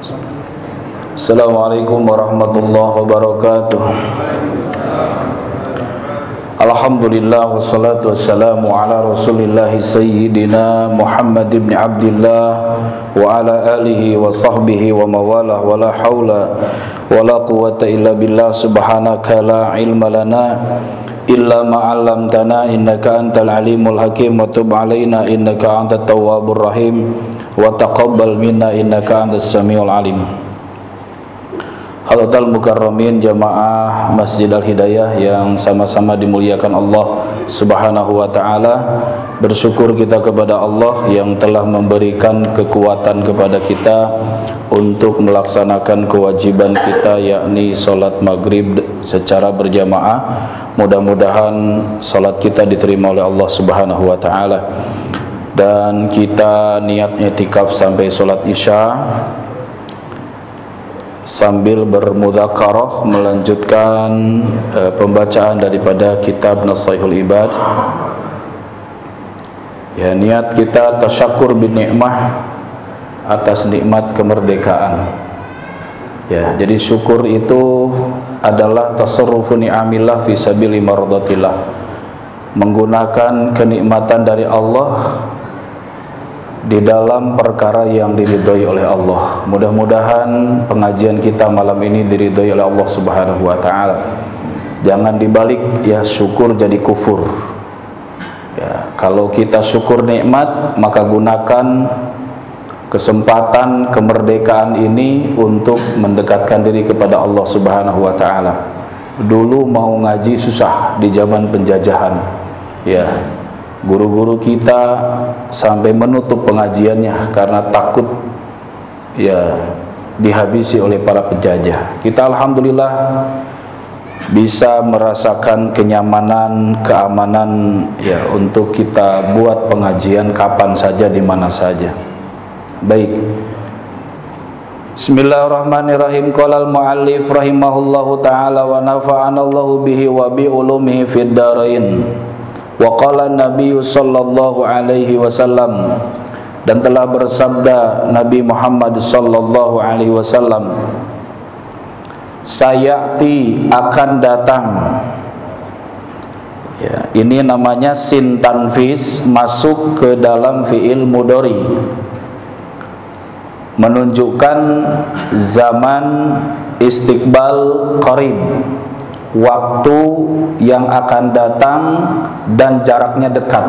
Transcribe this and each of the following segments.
Assalamualaikum warahmatullahi wabarakatuh. Alhamdulillah wassalatu wassalamu ala rasulillahi sayyidina Muhammad ibn Abdillah wa ala alihi wa sahbihi wa mawalah wa la hawla wa la quwata illa billah subhanaka la ilma lana illa ma'allamtana innaka antal alimul hakim wa tub alaina innaka antat tawwabur rahim wa taqabbal minna innaka antas samiul alim. Halatal mukarramin jamaah Masjid Al-Hidayah yang sama-sama dimuliakan Allah Subhanahu wa ta'ala. Bersyukur kita kepada Allah yang telah memberikan kekuatan kepada kita untuk melaksanakan kewajiban kita, yakni sholat maghrib secara berjamaah. Mudah-mudahan sholat kita diterima oleh Allah Subhanahu wa ta'ala. Dan kita niat i'tikaf sampai sholat isya sambil bermudzakarah melanjutkan pembacaan daripada kitab Nasaihul Ibad. Ya, niat kita tasyakur bin ni'mah atas nikmat kemerdekaan. Ya, jadi syukur itu adalah tasarrufu ni'amillah fi sabili mardatillah, menggunakan kenikmatan dari Allah di dalam perkara yang diridhoi oleh Allah. Mudah-mudahan pengajian kita malam ini diridhoi oleh Allah Subhanahu wa ta'ala. Jangan dibalik, ya, syukur jadi kufur. Ya, kalau kita syukur nikmat, maka gunakan kesempatan kemerdekaan ini untuk mendekatkan diri kepada Allah Subhanahu wa ta'ala. Dulu mau ngaji susah di zaman penjajahan. Ya, guru-guru kita sampai menutup pengajiannya karena takut, ya, dihabisi oleh para penjajah. Kita alhamdulillah bisa merasakan kenyamanan, keamanan, ya, untuk kita buat pengajian kapan saja, di mana saja. Baik. Bismillahirrahmanirrahim. Qala al-muallif rahimahullahu taala wa nafa'ana Allahu bihi wa bi ulumihi fid dharain. Wa qala Nabi sallallahu alaihi wasallam, dan telah bersabda Nabi Muhammad sallallahu alaihi wasallam, sayati akan datang. Ya, ini namanya sin tanfis, masuk ke dalam fiil mudhari, menunjukkan zaman istiqbal qarib, waktu yang akan datang dan jaraknya dekat.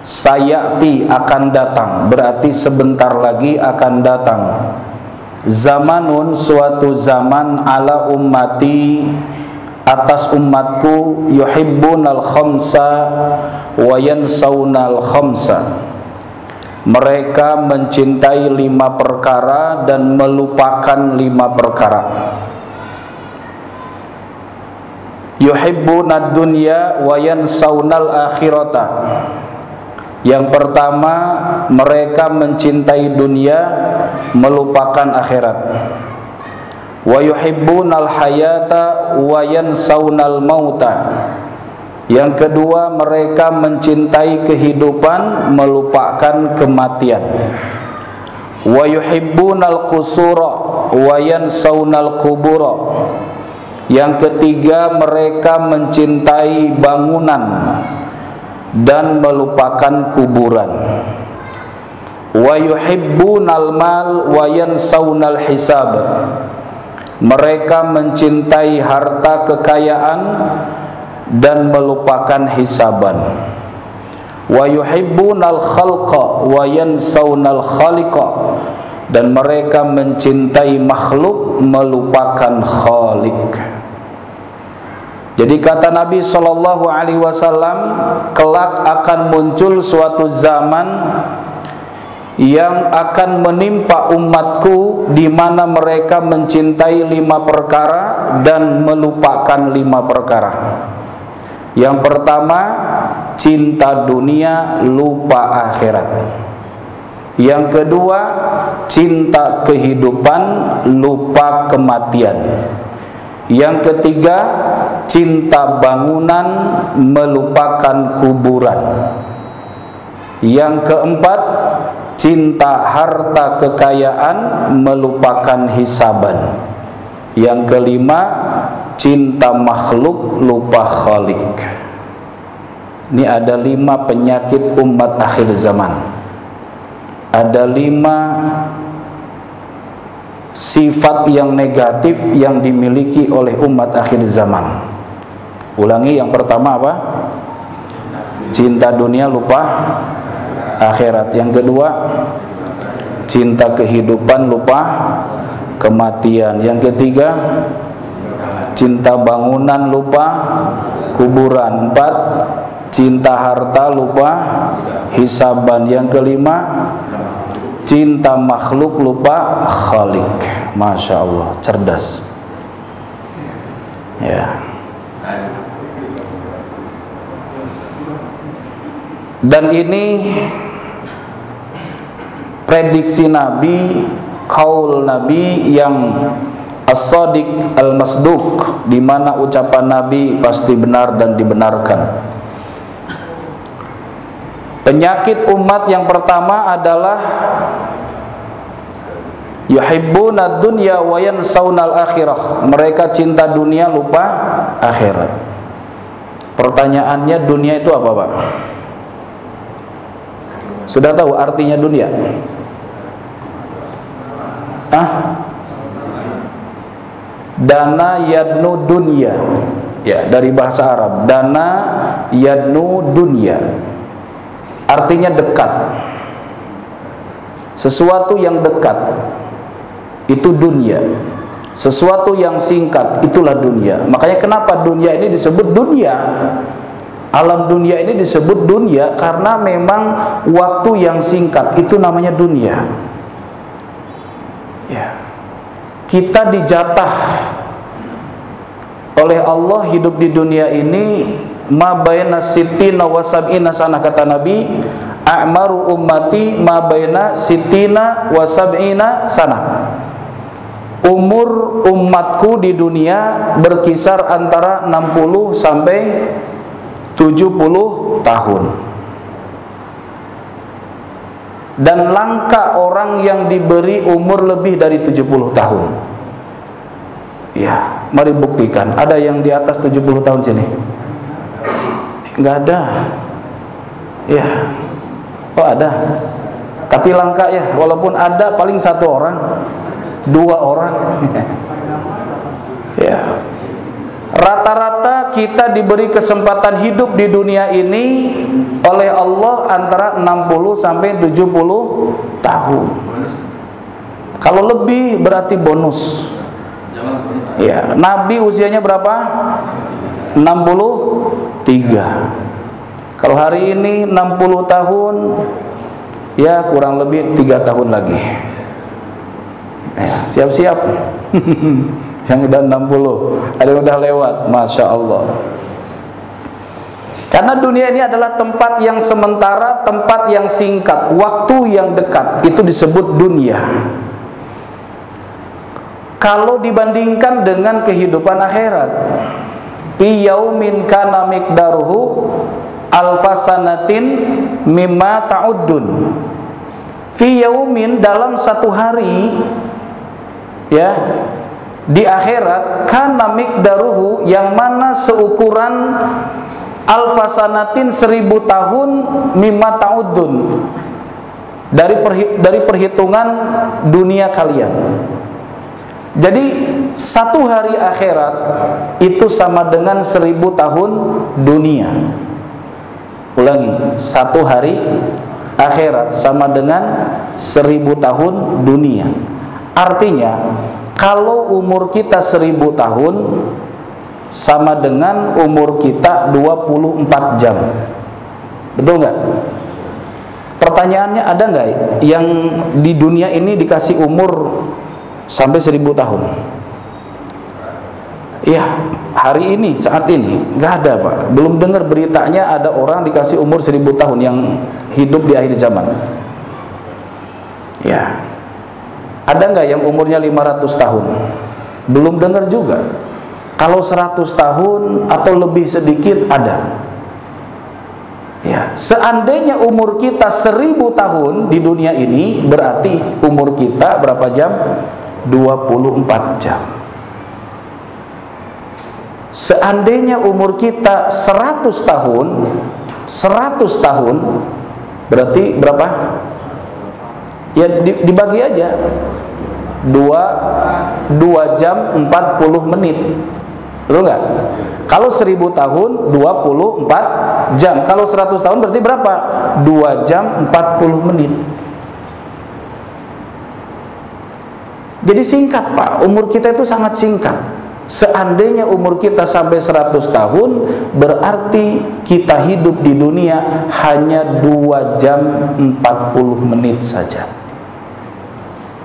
Sayati akan datang berarti sebentar lagi akan datang. Zamanun, suatu zaman, ala ummati, atas umatku, yuhibbunal khamsa wa yansaunal khamsa, mereka mencintai 5 perkara dan melupakan 5 perkara. Yuhibbunad dunya wa yansaunal akhirata. Yang pertama, mereka mencintai dunia, melupakan akhirat. Wa yuhibbunal hayata wa yansaunal mauta. Yang kedua, mereka mencintai kehidupan, melupakan kematian. Wa yuhibbunal qusura wa yansaunal qubura. Yang ketiga, mereka mencintai bangunan dan melupakan kuburan. Wa yuhibbunal mal wa yansaunal hisab. Mereka mencintai harta kekayaan dan melupakan hisaban. Wa yuhibbunal khalqa wa yansaunal khaliqa. Dan mereka mencintai makhluk, melupakan khalik. Jadi kata Nabi sallallahu alaihi wasallam, kelak akan muncul suatu zaman yang akan menimpa umatku, di mana mereka mencintai 5 perkara dan melupakan 5 perkara. Yang pertama, cinta dunia, lupa akhirat. Yang kedua, cinta kehidupan, lupa kematian. Yang ketiga, cinta bangunan, melupakan kuburan. Yang keempat, cinta harta kekayaan melupakan hisaban. Yang kelima, cinta makhluk lupa Khalik. Ini ada 5 penyakit umat akhir zaman. Ada 5 sifat yang negatif yang dimiliki oleh umat akhir zaman. Ulangi, yang pertama apa? Cinta dunia lupa akhirat. Yang kedua, cinta kehidupan lupa kematian. Yang ketiga, cinta bangunan lupa kuburan. 4, cinta harta lupa hisaban. Yang kelima, cinta makhluk lupa Khalik. Masya Allah, cerdas. Ya. Dan ini prediksi Nabi, kaul Nabi yang as-sadiq al-masduq, di mana ucapan Nabi pasti benar dan dibenarkan. Penyakit umat yang pertama adalah yuhibbuna dunya wa yansawnal akhirah. Mereka cinta dunia lupa akhirat. Pertanyaannya, dunia itu apa, Pak? Sudah tahu artinya dunia? Dana yadnu dunya. Ya, dari bahasa Arab. Dana yadnu dunya. Artinya dekat. Sesuatu yang dekat itu dunia. Sesuatu yang singkat itulah dunia. Makanya kenapa dunia ini disebut dunia? Alam dunia ini disebut dunia karena memang waktu yang singkat itu namanya dunia. Ya. Kita dijatah oleh Allah hidup di dunia ini ma baina sittina wa sab'ina sanah, kata Nabi, a'maru ummati ma baina sittina wa sab'ina sanah. Umur umatku di dunia berkisar antara 60 sampai 70 tahun. Dan langka orang yang diberi umur lebih dari 70 tahun. Ya, mari buktikan. Ada yang di atas 70 tahun sini? Enggak ada. Ya. Oh, ada. Tapi langka ya, walaupun ada paling 1 orang, 2 orang. Ya. Rata-rata kita diberi kesempatan hidup di dunia ini oleh Allah antara 60 sampai 70 tahun. Kalau lebih berarti bonus. Ya, Nabi usianya berapa? 63. Kalau hari ini 60 tahun, ya kurang lebih 3 tahun lagi. Ya, siap-siap. Yang udah 60, ada yang udah lewat, Masya Allah. Karena dunia ini adalah tempat yang sementara, tempat yang singkat, waktu yang dekat, itu disebut dunia. Kalau dibandingkan dengan kehidupan akhirat, fi yaumin kana miqdaruhu alfasanatin mimma ta'uddun. Fi yaumin, dalam 1 hari, ya, di akhirat, kana miqdaruhu, yang mana seukuran alfasanatin 1000 tahun mimma ta'uddun, dari perhitungan dunia kalian. Jadi 1 hari akhirat itu sama dengan 1000 tahun dunia. Ulangi, 1 hari akhirat sama dengan 1000 tahun dunia. Artinya, kalau umur kita 1000 tahun sama dengan umur kita 24 jam. Betul nggak? Pertanyaannya, ada nggak yang di dunia ini dikasih umur sampai 1000 tahun? Ya, hari ini, saat ini nggak ada, Pak. Belum dengar beritanya ada orang dikasih umur 1000 tahun yang hidup di akhir zaman. Ya. Ada nggak yang umurnya 500 tahun? Belum dengar juga. Kalau 100 tahun atau lebih sedikit ada. Ya, seandainya umur kita 1000 tahun di dunia ini, berarti umur kita berapa jam? 24 jam. Seandainya umur kita 100 tahun, 100 tahun berarti berapa? Ya dibagi aja. 2 jam 40 menit. Betul nggak? Kalau 1000 tahun 24 jam. Kalau 100 tahun berarti berapa? 2 jam 40 menit. Jadi singkat, Pak. Umur kita itu sangat singkat. Seandainya umur kita sampai 100 tahun, berarti kita hidup di dunia hanya 2 jam 40 menit saja.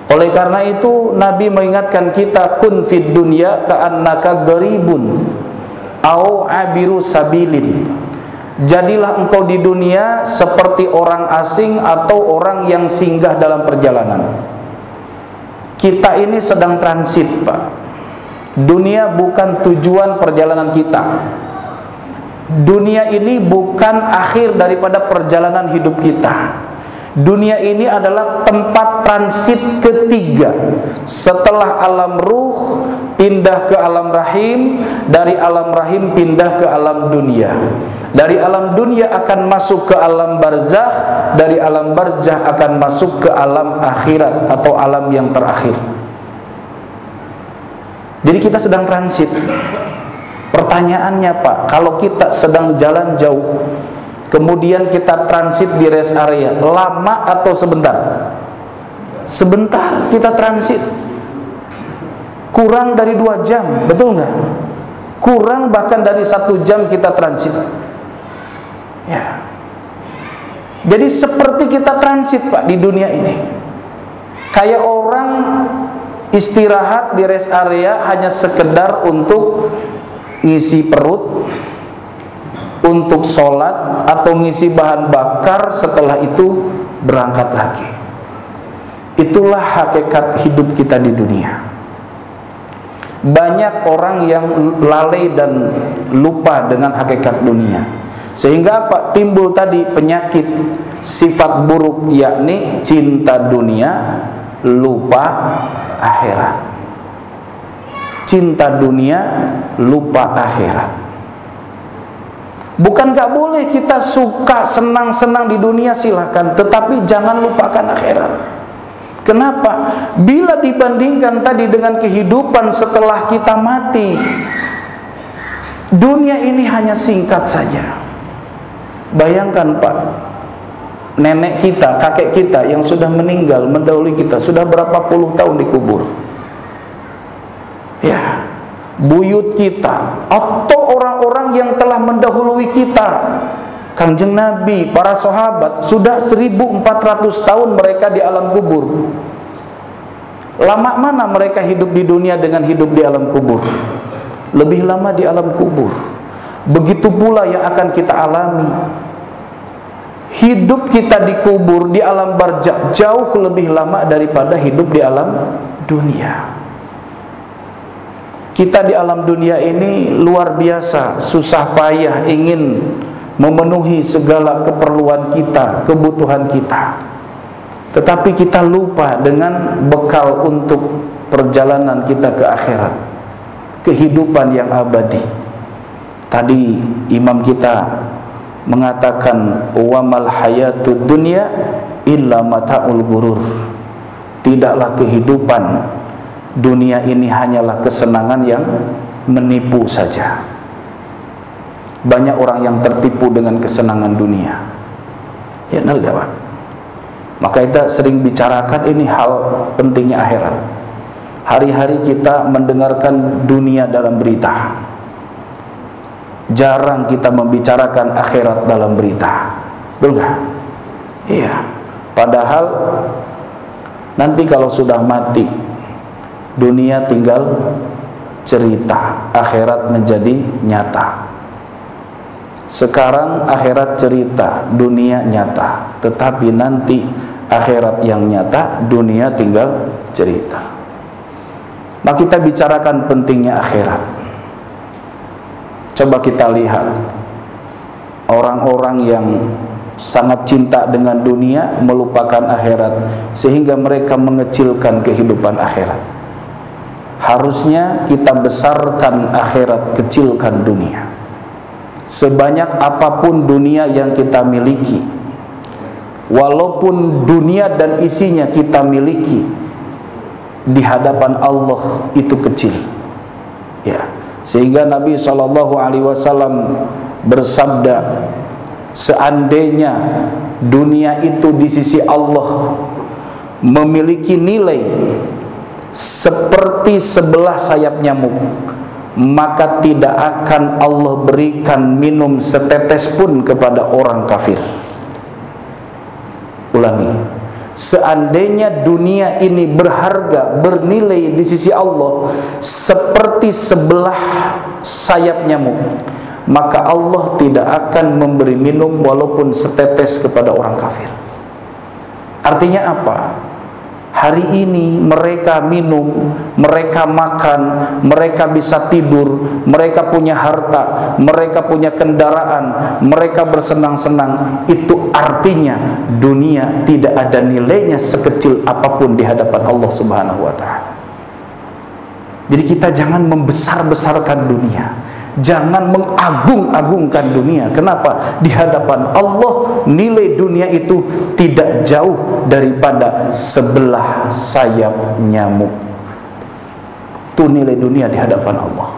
Oleh karena itu Nabi mengingatkan kita, kun fid dunya ka'annaka gharibun au abiru sabilin. Jadilah engkau di dunia seperti orang asing atau orang yang singgah dalam perjalanan. Kita ini sedang transit, Pak. Dunia bukan tujuan perjalanan kita. Dunia ini bukan akhir daripada perjalanan hidup kita. Dunia ini adalah tempat transit ketiga. Setelah alam ruh, pindah ke alam rahim. Dari alam rahim pindah ke alam dunia. Dari alam dunia akan masuk ke alam barzakh. Dari alam barzakh akan masuk ke alam akhirat atau alam yang terakhir. Jadi kita sedang transit. Pertanyaannya, Pak, kalau kita sedang jalan jauh, kemudian kita transit di rest area, lama atau sebentar? Sebentar kita transit. Kurang dari 2 jam, betul nggak? Kurang bahkan dari 1 jam kita transit. Ya. Jadi seperti kita transit, Pak, di dunia ini. Kayak orang istirahat di rest area hanya sekedar untuk ngisi perut, untuk sholat atau ngisi bahan bakar, setelah itu berangkat lagi. Itulah hakikat hidup kita di dunia. Banyak orang yang lalai dan lupa dengan hakikat dunia, sehingga apa? Timbul tadi penyakit sifat buruk, yakni cinta dunia, lupa akhirat. Cinta dunia, lupa akhirat. Bukan gak boleh kita suka senang-senang di dunia, silahkan, tetapi jangan lupakan akhirat. Kenapa? Bila dibandingkan tadi dengan kehidupan setelah kita mati, dunia ini hanya singkat saja. Bayangkan, Pak, nenek kita, kakek kita yang sudah meninggal mendahului kita, sudah berapa puluh tahun dikubur. Ya, buyut kita atau orang-orang yang telah mendahului kita, Kanjeng Nabi, para sahabat, sudah 1400 tahun mereka di alam kubur. Lama mana mereka hidup di dunia dengan hidup di alam kubur? Lebih lama di alam kubur. Begitu pula yang akan kita alami. Hidup kita di kubur, di alam barzakh, jauh lebih lama daripada hidup di alam dunia. Kita di alam dunia ini luar biasa, susah payah ingin memenuhi segala keperluan kita, kebutuhan kita. Tetapi kita lupa dengan bekal untuk perjalanan kita ke akhirat, kehidupan yang abadi. Tadi imam kita mengatakan, wamal hayatud dunya illa mata'ul ghurur. Tidaklah kehidupan dunia ini hanyalah kesenangan yang menipu saja. Banyak orang yang tertipu dengan kesenangan dunia. Ya, benar gak, Pak? Maka kita sering bicarakan ini hal pentingnya akhirat. Hari-hari kita mendengarkan dunia dalam berita. Jarang kita membicarakan akhirat dalam berita. Betul gak? Iya. Padahal nanti kalau sudah mati, dunia tinggal cerita, akhirat menjadi nyata. Sekarang akhirat cerita, dunia nyata. Tetapi nanti akhirat yang nyata, dunia tinggal cerita. Maka kita bicarakan pentingnya akhirat. Coba kita lihat orang-orang yang sangat cinta dengan dunia melupakan akhirat, sehingga mereka mengecilkan kehidupan akhirat. Harusnya kita besarkan akhirat, kecilkan dunia. Sebanyak apapun dunia yang kita miliki, walaupun dunia dan isinya kita miliki, di hadapan Allah itu kecil. Ya, sehingga Nabi SAW bersabda, seandainya dunia itu di sisi Allah memiliki nilai seperti sebelah sayap nyamuk, maka tidak akan Allah berikan minum setetes pun kepada orang kafir. Ulangi, seandainya dunia ini berharga, bernilai di sisi Allah seperti sebelah sayap nyamuk, maka Allah tidak akan memberi minum walaupun setetes kepada orang kafir. Artinya apa? Hari ini mereka minum, mereka makan, mereka bisa tidur, mereka punya harta, mereka punya kendaraan, mereka bersenang-senang. Itu artinya dunia tidak ada nilainya sekecil apapun di hadapan Allah Subhanahu wa ta'ala. Jadi kita jangan membesar-besarkan dunia, jangan mengagung-agungkan dunia. Kenapa? Di hadapan Allah nilai dunia itu tidak jauh daripada sebelah sayap nyamuk. Itu nilai dunia di hadapan Allah.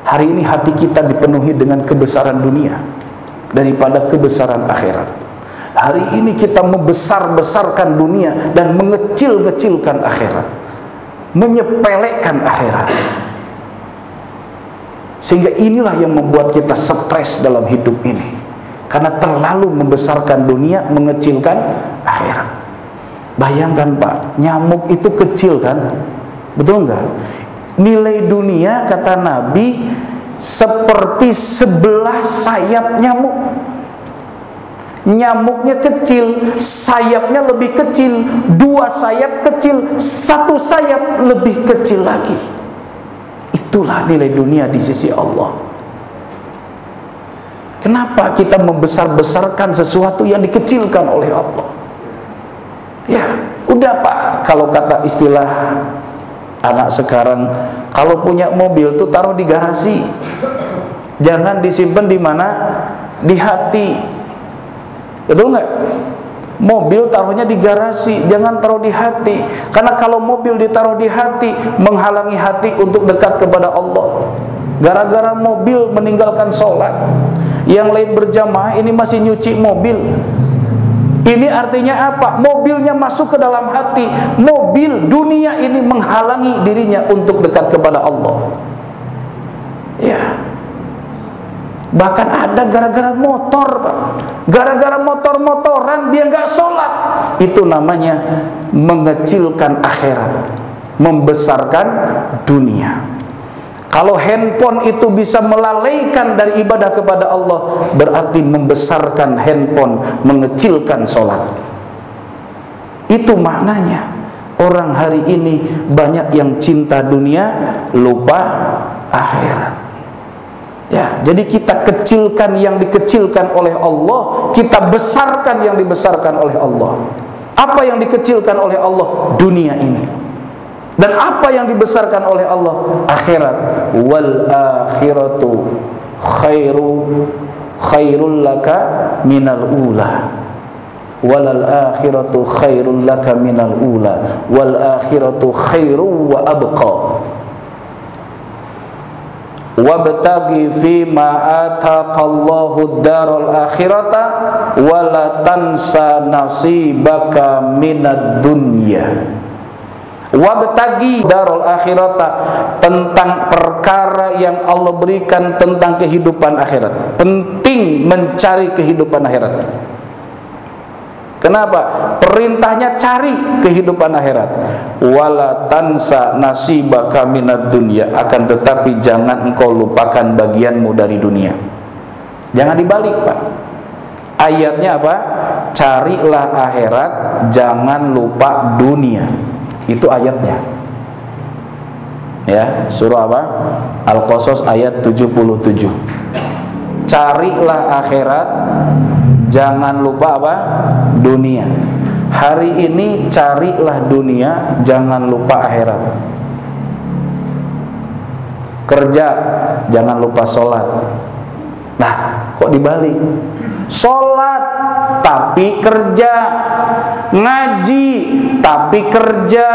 Hari ini hati kita dipenuhi dengan kebesaran dunia daripada kebesaran akhirat. Hari ini kita membesar-besarkan dunia dan mengecil-ngecilkan akhirat, menyepelekan akhirat. Sehingga inilah yang membuat kita stres dalam hidup ini, karena terlalu membesarkan dunia, mengecilkan akhirat. Bayangkan Pak, nyamuk itu kecil kan? Betul enggak? Nilai dunia kata Nabi seperti sebelah sayap nyamuk. Nyamuknya kecil, sayapnya lebih kecil, 2 sayap kecil, 1 sayap lebih kecil lagi. Itulah nilai dunia di sisi Allah. Kenapa kita membesar-besarkan sesuatu yang dikecilkan oleh Allah? Ya, udah Pak, kalau kata istilah anak sekarang, kalau punya mobil tuh taruh di garasi. Jangan disimpan di mana? Di hati. Betul nggak? Mobil taruhnya di garasi, jangan taruh di hati. Karena kalau mobil ditaruh di hati, menghalangi hati untuk dekat kepada Allah. Gara-gara mobil meninggalkan sholat, yang lain berjamaah, ini masih nyuci mobil. Ini artinya apa? Mobilnya masuk ke dalam hati. Mobil dunia ini menghalangi dirinya untuk dekat kepada Allah. Ya. Bahkan ada gara-gara motor, Pak. Gara-gara motor-motoran dia nggak sholat. Itu namanya mengecilkan akhirat, membesarkan dunia. Kalau handphone itu bisa melalaikan dari ibadah kepada Allah, berarti membesarkan handphone, mengecilkan sholat. Itu maknanya. Orang hari ini banyak yang cinta dunia, lupa akhirat. Ya, jadi kita kecilkan yang dikecilkan oleh Allah, kita besarkan yang dibesarkan oleh Allah. Apa yang dikecilkan oleh Allah? Dunia ini. Dan apa yang dibesarkan oleh Allah? Akhirat. Wal akhiratu khairul laka minal ula. Walal akhiratu khairul laka minal ula. Wal akhiratu khairu wa abqa. Wabtaghi fima ataqallahu daral akhirata wala tansa nasibaka minad dunya. Wabtaghi daral akhirata, tentang perkara yang Allah berikan tentang kehidupan akhirat. Penting mencari kehidupan akhirat. Kenapa? Perintahnya cari kehidupan akhirat. Wala tansa nasibaka minad dunya, akan tetapi jangan engkau lupakan bagianmu dari dunia. Jangan dibalik, Pak. Ayatnya apa? Carilah akhirat, jangan lupa dunia. Itu ayatnya. Ya, surah apa? Al-Qasas ayat 77. carilah akhirat, jangan lupa apa? Dunia. Hari ini carilah dunia, jangan lupa akhirat. Kerja, jangan lupa sholat. Nah, kok dibalik? Sholat tapi kerja, ngaji tapi kerja,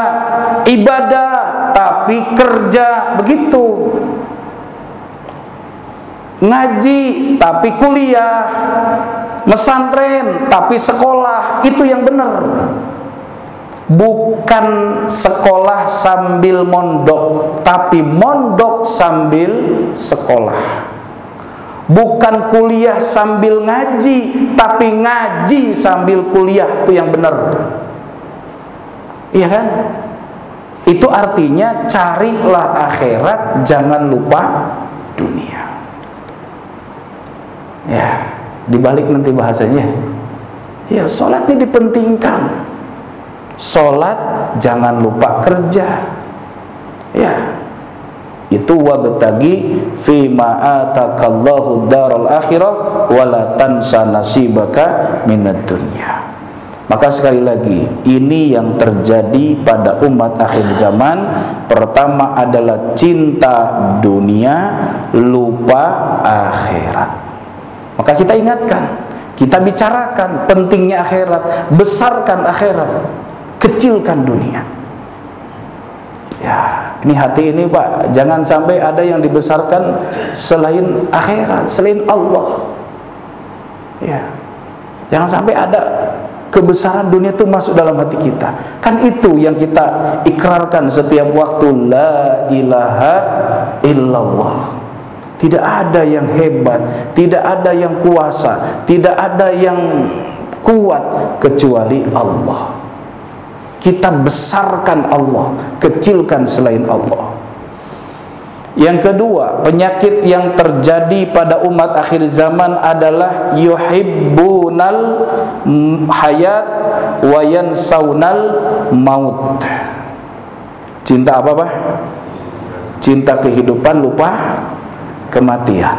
ibadah tapi kerja, begitu. Ngaji tapi kuliah, mesantren tapi sekolah, itu yang benar. Bukan sekolah sambil mondok, tapi mondok sambil sekolah. Bukan kuliah sambil ngaji, tapi ngaji sambil kuliah, itu yang benar. Iya kan? Itu artinya carilah akhirat, jangan lupa dunia. Ya, dibalik nanti bahasanya. Ya, sholat ini dipentingkan. Sholat jangan lupa kerja. Ya, itu wabtagi fima atakallahu daral akhirah wala tansa nasibaka minad dunya. Maka sekali lagi, ini yang terjadi pada umat akhir zaman. Pertama adalah cinta dunia, lupa akhirat. Maka kita ingatkan, kita bicarakan pentingnya akhirat, besarkan akhirat, kecilkan dunia. Ya, ini hati ini Pak, jangan sampai ada yang dibesarkan selain akhirat, selain Allah. Ya, jangan sampai ada kebesaran dunia itu masuk dalam hati kita. Kan itu yang kita ikrarkan setiap waktu, la ilaha illallah. Tidak ada yang hebat, tidak ada yang kuasa, tidak ada yang kuat kecuali Allah. Kita besarkan Allah, kecilkan selain Allah. Yang kedua, penyakit yang terjadi pada umat akhir zaman adalah yuhibbunal hayat wa yansaunal maut. Cinta apa Pak? Cinta kehidupan, lupa kematian.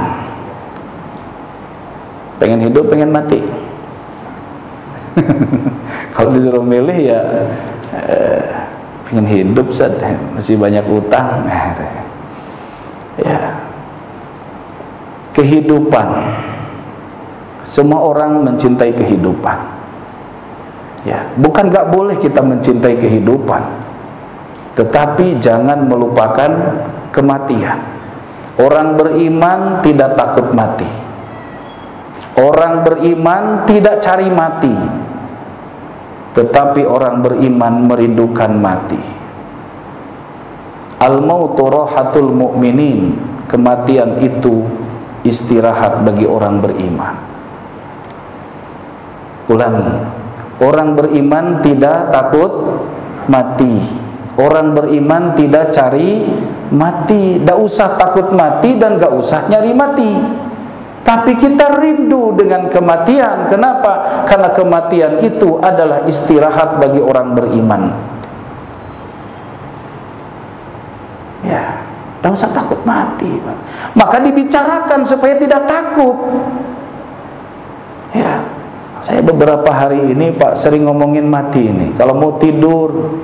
Pengen hidup, pengen mati. Kalau disuruh milih ya pengen hidup, masih banyak utang. Ya, kehidupan. Semua orang mencintai kehidupan. Ya, bukan gak boleh kita mencintai kehidupan, tetapi jangan melupakan kematian. Orang beriman tidak takut mati. Orang beriman tidak cari mati. Tetapi orang beriman merindukan mati. Al-mautu rahatul mu'minin. Kematian itu istirahat bagi orang beriman. Ulangi. Orang beriman tidak takut mati. Orang beriman tidak cari mati. Tidak usah takut mati dan tidak usah nyari mati. Tapi kita rindu dengan kematian. Kenapa? Karena kematian itu adalah istirahat bagi orang beriman. Ya, tidak usah takut mati, Pak. Maka dibicarakan supaya tidak takut. Ya, saya beberapa hari ini Pak sering ngomongin mati ini. Kalau mau tidur,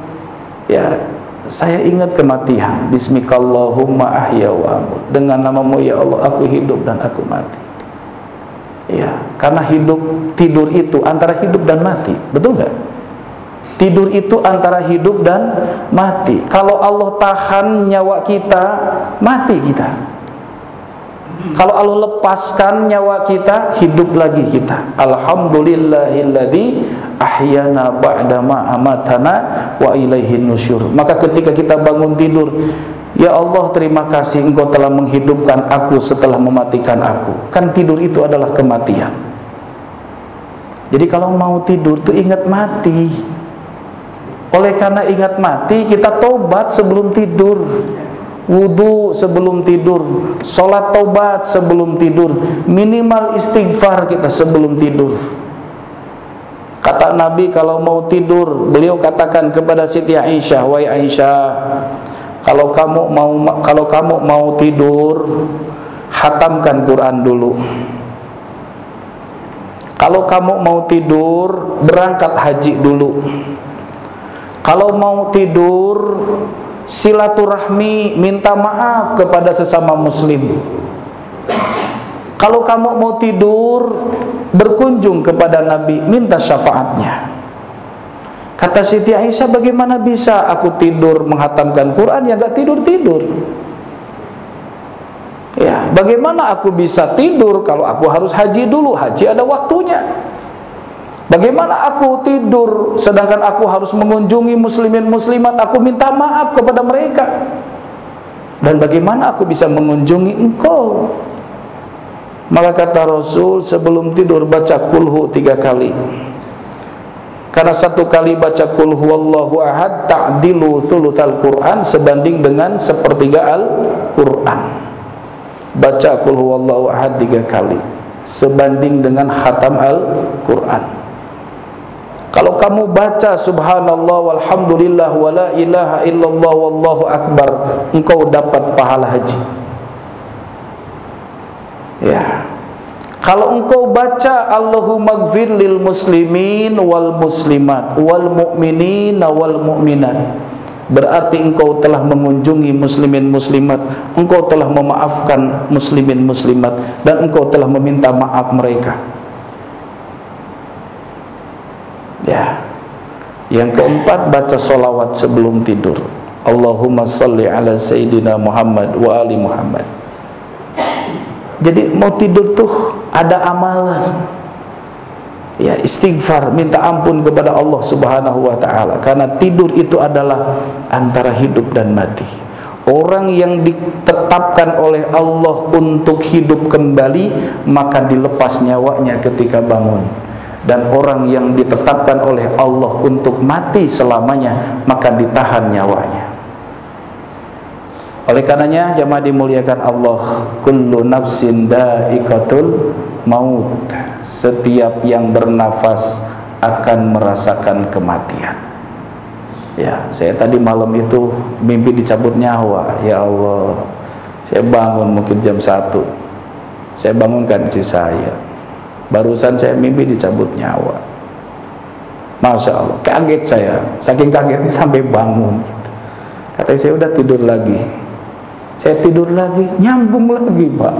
ya saya ingat kematian. Bismikallahumma ahya wa amut. Dengan namamu ya Allah aku hidup dan aku mati. Ya, karena tidur itu antara hidup dan mati. Betul nggak? Tidur itu antara hidup dan mati. Kalau Allah tahan nyawa kita, mati kita. Kalau Allah lepaskan nyawa kita, hidup lagi kita. Alhamdulillahilladzi ahyana ba'dama amatana wa ilaihin nusyur. Maka ketika kita bangun tidur, ya Allah terima kasih Engkau telah menghidupkan aku setelah mematikan aku. Kan tidur itu adalah kematian. Jadi kalau mau tidur tuh ingat mati. Oleh karena ingat mati, kita tobat sebelum tidur. Wudu sebelum tidur, sholat tobat sebelum tidur, minimal istighfar kita sebelum tidur. Kata Nabi kalau mau tidur, beliau katakan kepada Siti Aisyah, wahai Aisyah, kalau kamu mau tidur, hatamkan Quran dulu. Kalau kamu mau tidur, berangkat haji dulu. Kalau mau tidur, silaturahmi, minta maaf kepada sesama muslim. Kalau kamu mau tidur, berkunjung kepada Nabi, minta syafaatnya. Kata Siti Aisyah, bagaimana bisa aku tidur menghatamkan Quran yang gak tidur-tidur? Ya, bagaimana aku bisa tidur kalau aku harus haji dulu? Haji ada waktunya. Bagaimana aku tidur sedangkan aku harus mengunjungi muslimin muslimat, aku minta maaf kepada mereka? Dan bagaimana aku bisa mengunjungi engkau? Maka kata Rasul, sebelum tidur baca kulhu 3 kali. Karena 1 kali baca qul huwallahu ahad ta'dilu thulutsal Quran, sebanding dengan 1/3 Al-Quran. Baca qul huwallahu ahad 3 kali, sebanding dengan khatam Al-Quran. Kalau kamu baca subhanallah walhamdulillah wala ilaha illallah wallahu akbar, engkau dapat pahala haji. Ya. Kalau engkau baca Allahumma gfir lil muslimin wal muslimat wal mu'minin wal mu'minat, berarti engkau telah mengunjungi muslimin muslimat, engkau telah memaafkan muslimin muslimat, dan engkau telah meminta maaf mereka. Ya. Yang keempat, baca sholawat sebelum tidur. Allahumma salli ala sayyidina Muhammad wa ali Muhammad. Jadi mau tidur tuh ada amalan. Ya, istighfar, minta ampun kepada Allah Subhanahu wa taala, karena tidur itu adalah antara hidup dan mati. Orang yang ditetapkan oleh Allah untuk hidup kembali, maka dilepas nyawanya ketika bangun. Dan orang yang ditetapkan oleh Allah untuk mati selamanya, maka ditahan nyawanya. Oleh karenanya, jamaah dimuliakan Allah, kullu nafsin dha'iqatul maut, setiap yang bernafas akan merasakan kematian. Ya, saya tadi malam itu mimpi dicabut nyawa. Ya Allah, saya bangun mungkin jam 1. Saya bangunkan istri saya, barusan saya mimpi dicabut nyawa. Masya Allah, kaget saya, saking kagetnya sampai bangun gitu. Katanya saya udah tidur lagi. Saya tidur lagi, nyambung lagi Pak.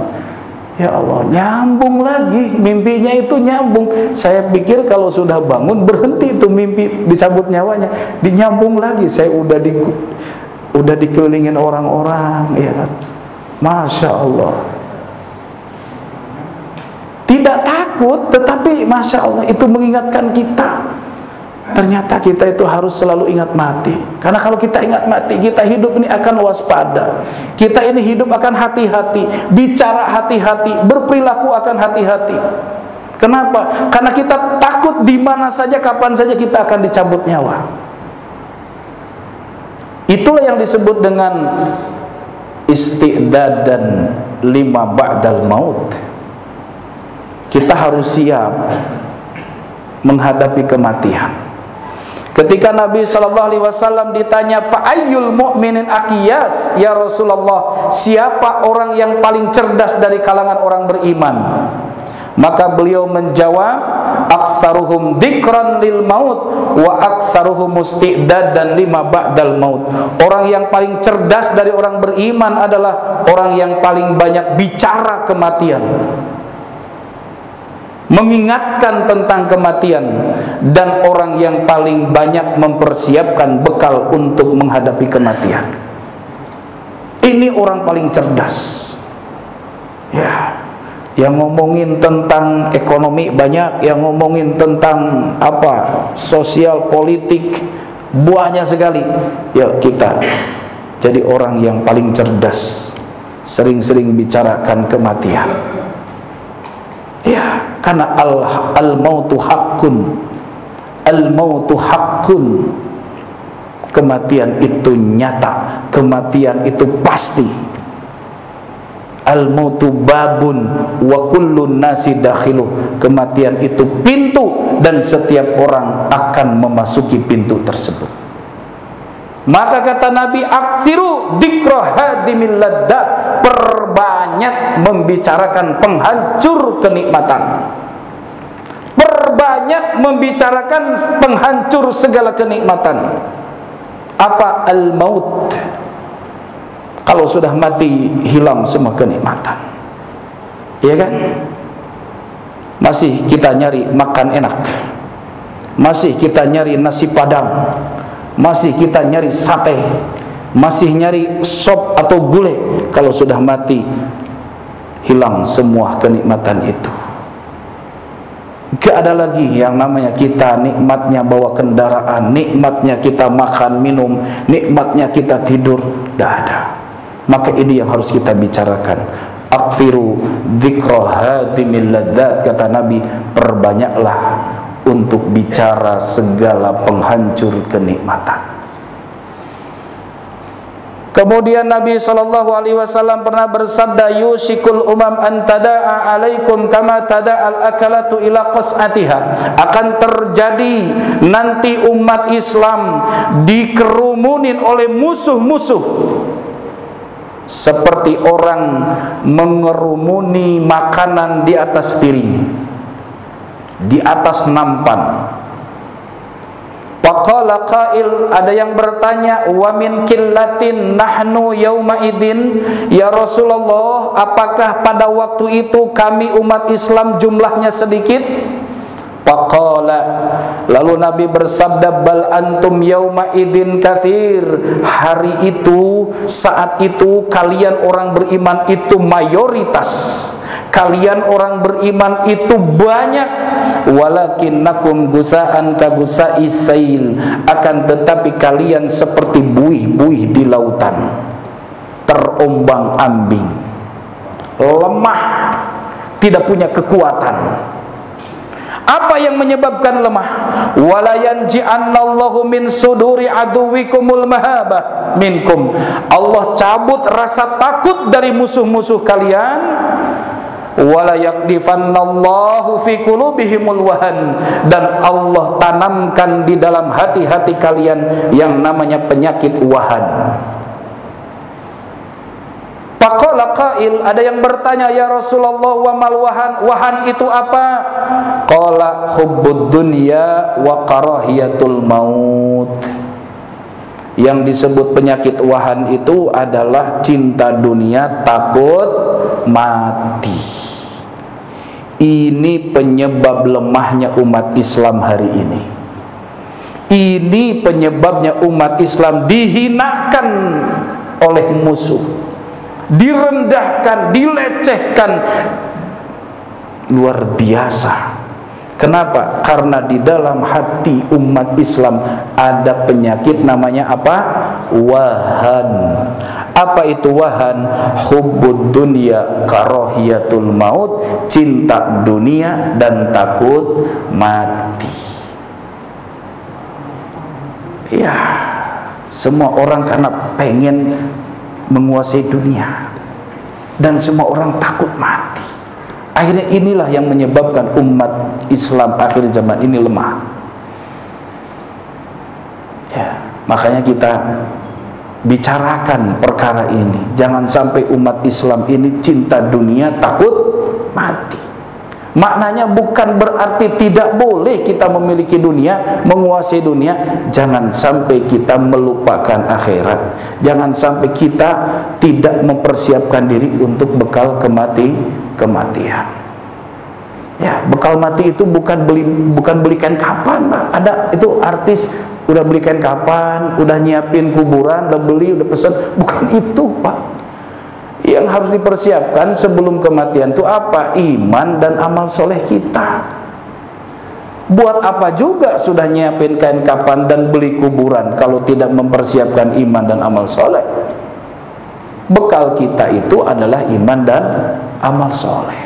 Ya Allah, nyambung lagi, mimpinya itu nyambung. Saya pikir kalau sudah bangun berhenti itu mimpi dicabut nyawanya, dinyambung lagi. Saya udah dikelilingin orang-orang, ya kan. Masya Allah. Tidak takut, tetapi Masya Allah itu mengingatkan kita. Ternyata kita itu harus selalu ingat mati. Karena kalau kita ingat mati, kita hidup ini akan waspada. Kita ini hidup akan hati-hati, bicara hati-hati, berperilaku akan hati-hati. Kenapa? Karena kita takut di mana saja, kapan saja kita akan dicabut nyawa. Itulah yang disebut dengan isti'dadan lima ba'dal maut. Kita harus siap menghadapi kematian. Ketika Nabi SAW ditanya, "Fa ayyul mu'minin aqiyas ya Rasulullah?" Siapa orang yang paling cerdas dari kalangan orang beriman? Maka beliau menjawab, "Aktsaruhum dzikran lil maut wa aktsaruhum musti'dadan lima ba'dal maut." Orang yang paling cerdas dari orang beriman adalah orang yang paling banyak bicara kematian, mengingatkan tentang kematian, dan orang yang paling banyak mempersiapkan bekal untuk menghadapi kematian. Ini orang paling cerdas. Ya, yang ngomongin tentang ekonomi banyak, yang ngomongin tentang apa, sosial, politik, banyak sekali. Ya, kita jadi orang yang paling cerdas, sering-sering bicarakan kematian. Ya, karena al-mautu haqqun. Al-mautu haqqun. Kematian itu nyata, kematian itu pasti. Al-mautu babun wa kullun nasi dakhilu. Kematian itu pintu dan setiap orang akan memasuki pintu tersebut. Maka kata Nabi, aksiru dzikra hadimil laddat, perbanyak membicarakan penghancur kenikmatan. Perbanyak membicarakan penghancur segala kenikmatan. Apa? Al-maut. Kalau sudah mati, hilang semua kenikmatan. Iya kan? Masih kita nyari makan enak, masih kita nyari nasi padang, masih kita nyari sate, masih nyari sop atau gulai. Kalau sudah mati, hilang semua kenikmatan itu. Gak ada lagi yang namanya kita nikmatnya bawa kendaraan, nikmatnya kita makan minum, nikmatnya kita tidur. Gak ada. Maka ini yang harus kita bicarakan. Akthiru dzikra hadimil ladzat, kata Nabi, perbanyaklah untuk bicara segala penghancur kenikmatan. Kemudian Nabi SAW pernah bersabda, yushikul umam an tada'a alaikum kama tada'al akalatu ila qas'atiha. Akan terjadi nanti umat Islam dikerumunin oleh musuh-musuh seperti orang mengerumuni makanan di atas piring, di atas nampan. Faqala qail, ada yang bertanya, wa min killatin nahnu yauma idin, ya Rasulullah, apakah pada waktu itu kami umat Islam jumlahnya sedikit? Faqala, lalu Nabi bersabda, bal antum yauma idin katsir, hari itu, saat itu kalian orang beriman itu mayoritas, kalian orang beriman itu banyak. Walakinnakum gusa'an ka gusa'is sail, akan tetapi kalian seperti buih-buih di lautan, terombang-ambing, lemah, tidak punya kekuatan. Apa yang menyebabkan lemah? Wala yanji'annallahu min suduri aduwikumul mahabah minkum. Allah cabut rasa takut dari musuh-musuh kalian. Wala yakdifannallahu fi qulubihimul wahan, dan Allah tanamkan di dalam hati-hati kalian yang namanya penyakit wahan. Faqala qail, ada yang bertanya, ya Rasulullah, wa mal wahan? Wahan itu apa? Qala hubbud dunya wa karahiyatul maut. Yang disebut penyakit wahan itu adalah cinta dunia, takut mati. Ini penyebab lemahnya umat Islam hari ini. Ini penyebabnya umat Islam dihinakan oleh musuh, direndahkan, dilecehkan luar biasa. Kenapa? Karena di dalam hati umat Islam ada penyakit namanya apa? Wahan. Apa itu wahan? Hubbud dunya karahiyatul maut, cinta dunia dan takut mati. Ya, semua orang karena pengen menguasai dunia, dan semua orang takut mati. Akhirnya inilah yang menyebabkan umat Islam akhir zaman ini lemah. Ya, makanya kita bicarakan perkara ini. Jangan sampai umat Islam ini cinta dunia, takut mati. Maknanya bukan berarti tidak boleh kita memiliki dunia, menguasai dunia. Jangan sampai kita melupakan akhirat. Jangan sampai kita tidak mempersiapkan diri untuk bekal kematian. Ya, bekal mati itu bukan belikan kapan, Pak. Ada itu artis udah belikan kapan, udah nyiapin kuburan, udah beli, udah pesan. Bukan itu, Pak. Yang harus dipersiapkan sebelum kematian itu apa? Iman dan amal soleh kita. Buat apa juga sudah nyiapin kain kapan dan beli kuburan kalau tidak mempersiapkan iman dan amal soleh? Bekal kita itu adalah iman dan amal soleh.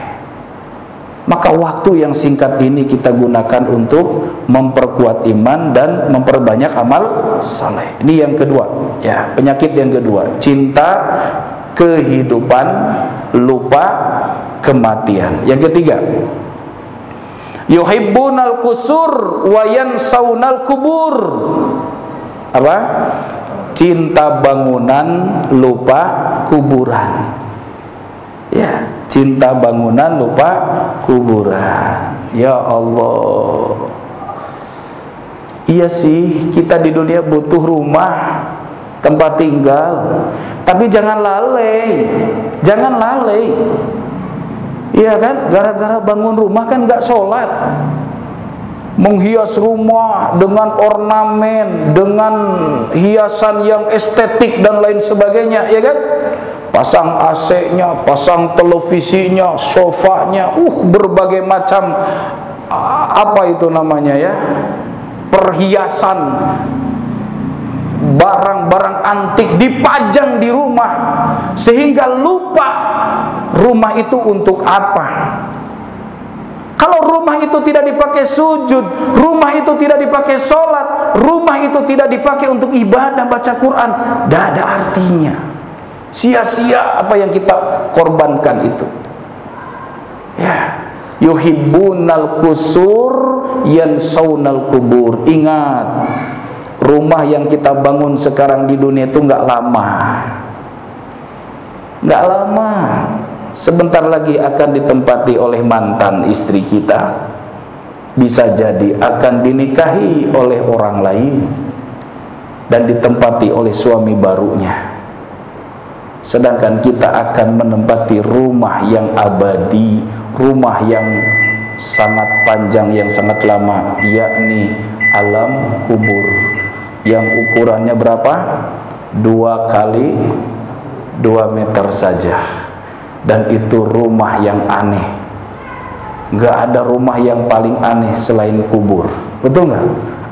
Maka waktu yang singkat ini kita gunakan untuk memperkuat iman dan memperbanyak amal soleh. Ini yang kedua, ya, penyakit yang kedua, cinta kehidupan, lupa kematian. Yang ketiga, yuhibbunal kusur wa yansaunal kubur. Apa? Cinta bangunan, lupa kuburan. Ya, Cinta bangunan, lupa kuburan. Ya Allah. Iya sih, kita di dunia butuh rumah, tempat tinggal, tapi jangan lalai. Jangan lalai. Iya kan? Gara-gara bangun rumah kan nggak sholat, menghias rumah dengan ornamen, dengan hiasan yang estetik dan lain sebagainya, ya kan? Pasang AC-nya, pasang televisinya, sofanya, berbagai macam apa itu namanya ya, perhiasan, barang-barang antik dipajang di rumah, sehingga lupa rumah itu untuk apa. Kalau rumah itu tidak dipakai sujud, rumah itu tidak dipakai sholat, rumah itu tidak dipakai untuk ibadah baca Quran, tidak ada artinya. Sia-sia apa yang kita korbankan itu. Ya, yuhibbunal kusur yansaunal kubur. Ingat, rumah yang kita bangun sekarang di dunia itu nggak lama. Nggak lama. Sebentar lagi akan ditempati oleh mantan istri kita. Bisa jadi akan dinikahi oleh orang lain dan ditempati oleh suami barunya. Sedangkan kita akan menempati rumah yang abadi, rumah yang sangat panjang, yang sangat lama, yakni alam kubur, yang ukurannya berapa? 2 kali 2 meter saja. Dan itu rumah yang aneh. Nggak ada rumah yang paling aneh selain kubur. Betul nggak?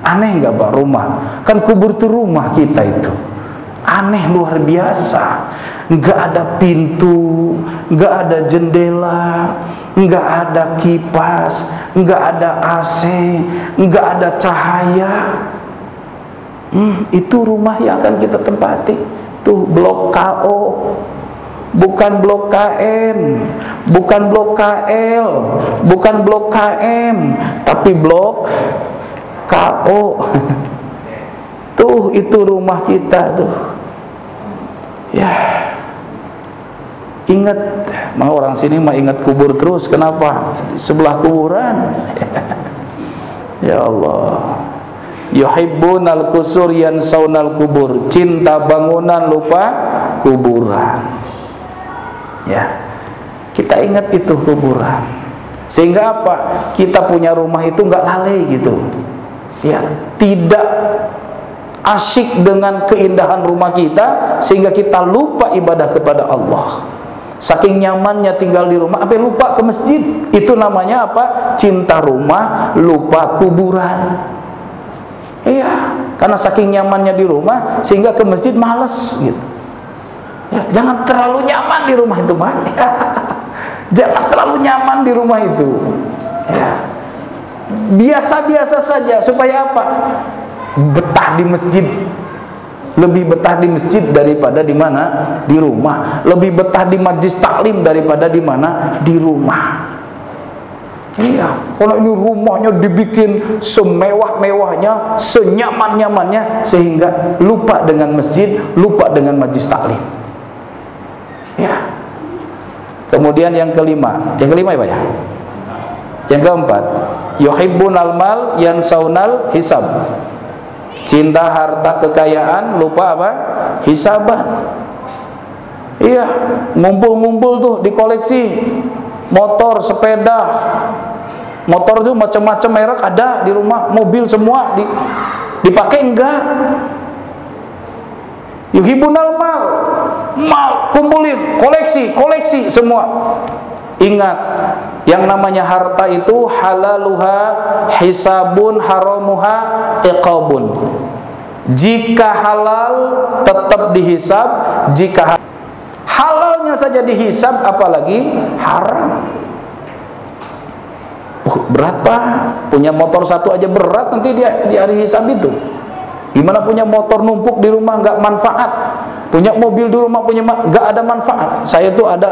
Aneh nggak Pak rumah? Kan kubur itu rumah kita itu. Aneh luar biasa. Nggak ada pintu, nggak ada jendela, nggak ada kipas, nggak ada AC, nggak ada cahaya. Itu rumah yang akan kita tempati. Tuh blok KO, bukan blok KN, bukan blok KL, bukan blok KM, tapi blok KO. Tuh itu rumah kita tuh. Ya, ingat, mah orang sini mah ingat kubur terus. Kenapa? Sebelah kuburan. Ya Allah. Yuhibbunal kusur yansaunal kubur. Cinta bangunan, lupa kuburan. Ya, kita ingat itu kuburan. Sehingga apa? Kita punya rumah itu nggak lalai gitu. Ya, tidak asyik dengan keindahan rumah kita sehingga kita lupa ibadah kepada Allah. Saking nyamannya tinggal di rumah, sampai lupa ke masjid. Itu namanya apa? Cinta rumah, lupa kuburan. Iya, karena saking nyamannya di rumah sehingga ke masjid males gitu. Ya, jangan terlalu nyaman di rumah itu, Pak. Jangan terlalu nyaman di rumah itu. Ya. Biasa-biasa saja supaya apa? Betah di masjid. Lebih betah di masjid daripada di mana? Di rumah. Lebih betah di majlis taklim daripada di mana? Di rumah. Iya, kalau ini rumahnya dibikin semewah-mewahnya, senyaman-nyamannya, sehingga lupa dengan masjid, lupa dengan majlis taklim. Ya. Kemudian yang kelima ya Pak ya. Yang keempat, yuhibbunal mal yansaunal hisab. Cinta harta kekayaan, lupa apa? Hisaban. Iya, ngumpul-ngumpul tuh dikoleksi. Motor, sepeda, motor itu macam-macam merek ada di rumah, mobil semua dipakai enggak? Yuhibbunal mal, kumpulin, koleksi semua. Ingat, yang namanya harta itu halaluha hisabun, haramuha iqabun. Jika halal tetap dihisab, jika halalnya saja dihisab, apalagi haram. Berat Pak, punya motor satu aja berat nanti di hari hisab itu. Gimana punya motor numpuk di rumah nggak manfaat, punya mobil di rumah nggak ada manfaat. Saya tuh ada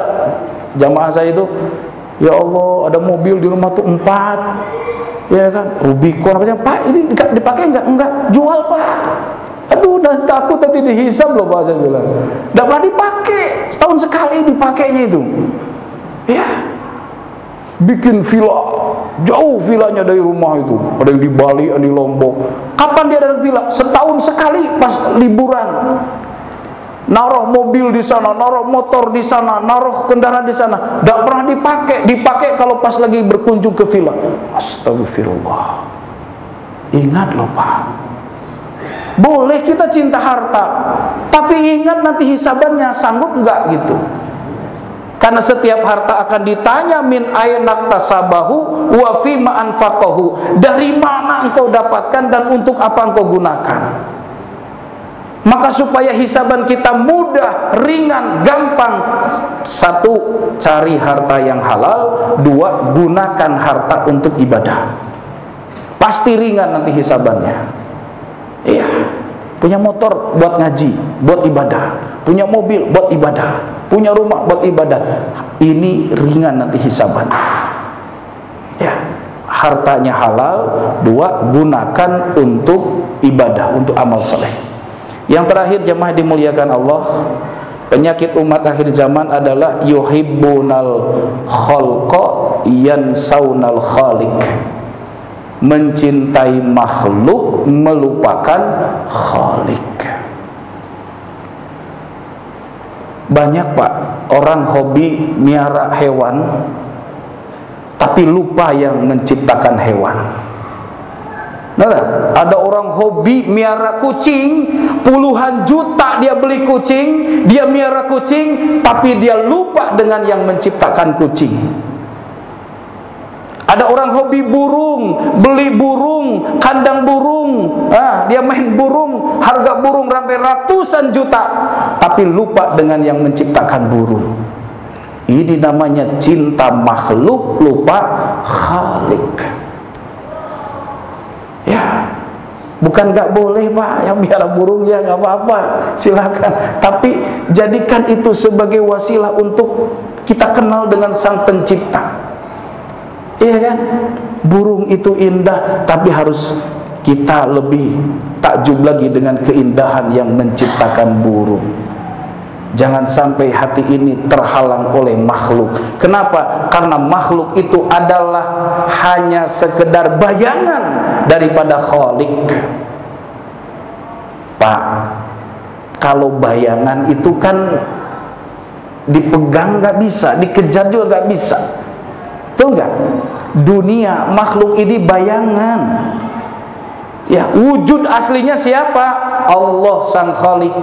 jamaah saya itu, ya Allah, ada mobil di rumah tuh 4, ya kan, Rubicon apa Pak, ini dipakai enggak, jual Pak. Aduh, takut nanti dihisab loh Pak, saya bilang. Nggak pernah dipakai, setahun sekali dipakainya itu. Ya, bikin villa, jauh villanya dari rumah itu. Ada yang di Bali, ada di Lombok. Kapan dia ada villa? Setahun sekali pas liburan. Naruh mobil di sana, naruh motor di sana, naruh kendaraan di sana. Tidak pernah dipakai kalau pas lagi berkunjung ke villa. Astagfirullah. Ingat loh Pak, boleh kita cinta harta, tapi ingat nanti hisabannya, sanggup enggak gitu. Karena setiap harta akan ditanya, min ayna tasabahu wa fima anfaqahu, dari mana engkau dapatkan dan untuk apa engkau gunakan. Maka supaya hisaban kita mudah, ringan, gampang, satu, cari harta yang halal, dua, gunakan harta untuk ibadah. Pasti ringan nanti hisabannya. Iya, punya motor buat ngaji, buat ibadah, punya mobil buat ibadah, punya rumah buat ibadah. Ini ringan nanti hisabannya. Ya, hartanya halal, dua, gunakan untuk ibadah, untuk amal saleh. Yang terakhir jemaah dimuliakan Allah, penyakit umat akhir zaman adalah yuhibbunal khalqa yansaunal khaliq. Mencintai makhluk, melupakan khalik. Banyak Pak orang hobi miara hewan, tapi lupa yang menciptakan hewan. Nah, ada orang hobi miara kucing, puluhan juta dia beli kucing, dia miara kucing, tapi dia lupa dengan yang menciptakan kucing. Ada orang hobi burung, beli burung, kandang burung, dia main burung, harga burung sampai ratusan juta, tapi lupa dengan yang menciptakan burung. Ini namanya cinta makhluk, lupa khalik. Ya, bukan gak boleh Pak yang miara burung, ya gak apa-apa, silakan. Tapi jadikan itu sebagai wasilah untuk kita kenal dengan Sang Pencipta. Iya kan? Burung itu indah, tapi harus kita lebih takjub lagi dengan keindahan yang menciptakan burung. Jangan sampai hati ini terhalang oleh makhluk. Kenapa? Karena makhluk itu adalah hanya sekedar bayangan daripada Khalik. Pak, kalau bayangan itu kan dipegang gak bisa, dikejar juga gak bisa. Betul nggak? Dunia, makhluk ini bayangan. Ya, wujud aslinya siapa? Allah Sang Khalik.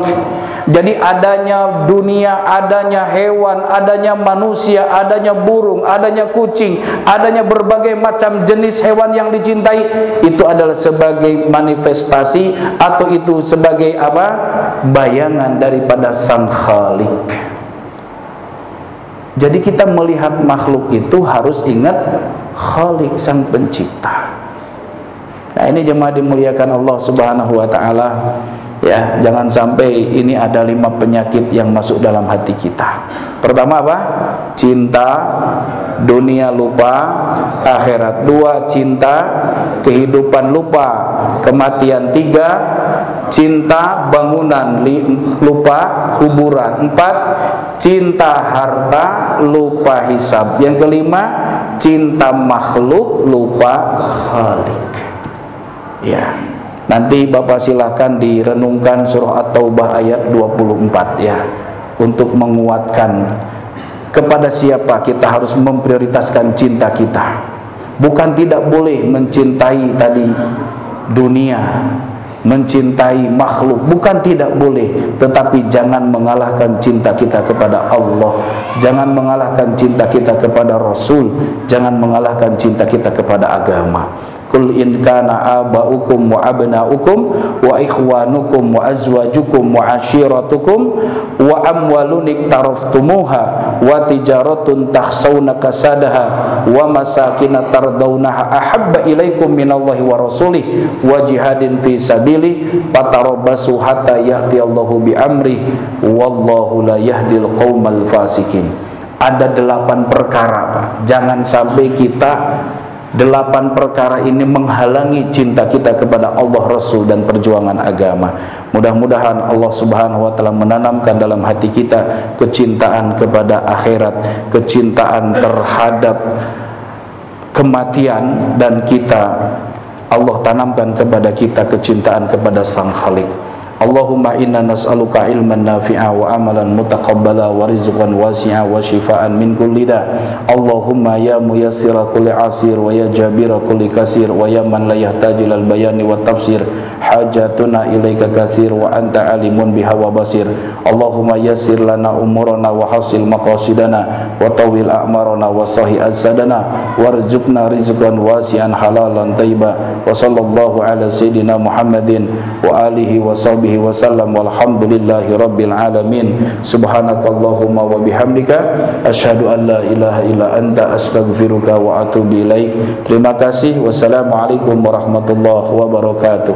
Jadi adanya dunia, adanya hewan, adanya manusia, adanya burung, adanya kucing, adanya berbagai macam jenis hewan yang dicintai, itu adalah sebagai manifestasi atau itu sebagai apa? Bayangan daripada Sang Khalik. Jadi kita melihat makhluk itu harus ingat Khalik, Sang Pencipta. Nah, ini jemaah dimuliakan Allah Subhanahu wa taala. Ya, jangan sampai ini ada 5 penyakit yang masuk dalam hati kita. Pertama apa? Cinta dunia, lupa akhirat. 2, cinta kehidupan, lupa kematian. 3, cinta bangunan, lupa kuburan. 4, cinta harta, lupa hisab. Yang kelima, cinta makhluk, lupa Khalik. Ya, nanti Bapak silahkan direnungkan surah At-Taubah ayat 24 ya, untuk menguatkan kepada siapa kita harus memprioritaskan cinta kita. Bukan tidak boleh mencintai tadi dunia, mencintai makhluk, bukan tidak boleh, tetapi jangan mengalahkan cinta kita kepada Allah, jangan mengalahkan cinta kita kepada Rasul, jangan mengalahkan cinta kita kepada agama. Qul in kana aba'ukum wa abna'ukum wa ikhwanukum wa azwajukum wa ashiratukum wa amwalun iktaraftumuha wa tijaratun takhsawna kasadaha wa masakin tardawnaha ahabba ilaikum minallahi wa rasulih wa jihadin fi sabilih fatarabbasu hatta ya'ti Allahu bi amrih wallahu la yahdil qaumal fasikin. Ada 8 perkara Pak, jangan sampai kita 8 perkara ini menghalangi cinta kita kepada Allah, Rasul, dan perjuangan agama. Mudah-mudahan Allah Subhanahu wa taala menanamkan dalam hati kita kecintaan kepada akhirat, kecintaan terhadap kematian, dan Allah tanamkan kepada kita kecintaan kepada Sang Khalik. Allahumma inna nas'aluka ilman nafi'a wa amalan mutaqabbala wa rizqan wasi'a wa shifaan min kulli da. Allahumma ya muyassira kulli asir wa ya jabira kulli kasir wa ya man la yahtaji lal bayani wa tafsir, hajatuna ilaika katsir wa anta alimun biha wa basir. Allahumma yassir lana umurana wa hasil maqasidana wa tawil a'marana wa sahih ajsadana warzuqna rizqan wasi'an halalan thayyiba. Wa sallallahu ala sayyidina Muhammadin wa alihi wa sahbihi wasallam walhamdulillahi rabbil alamin. Subhanakallahumma wa bihamdika asyhadu an la ilaha illa anta astaghfiruka wa atubu ilaik. Terima kasih. Wassalamualaikum warahmatullahi wabarakatuh.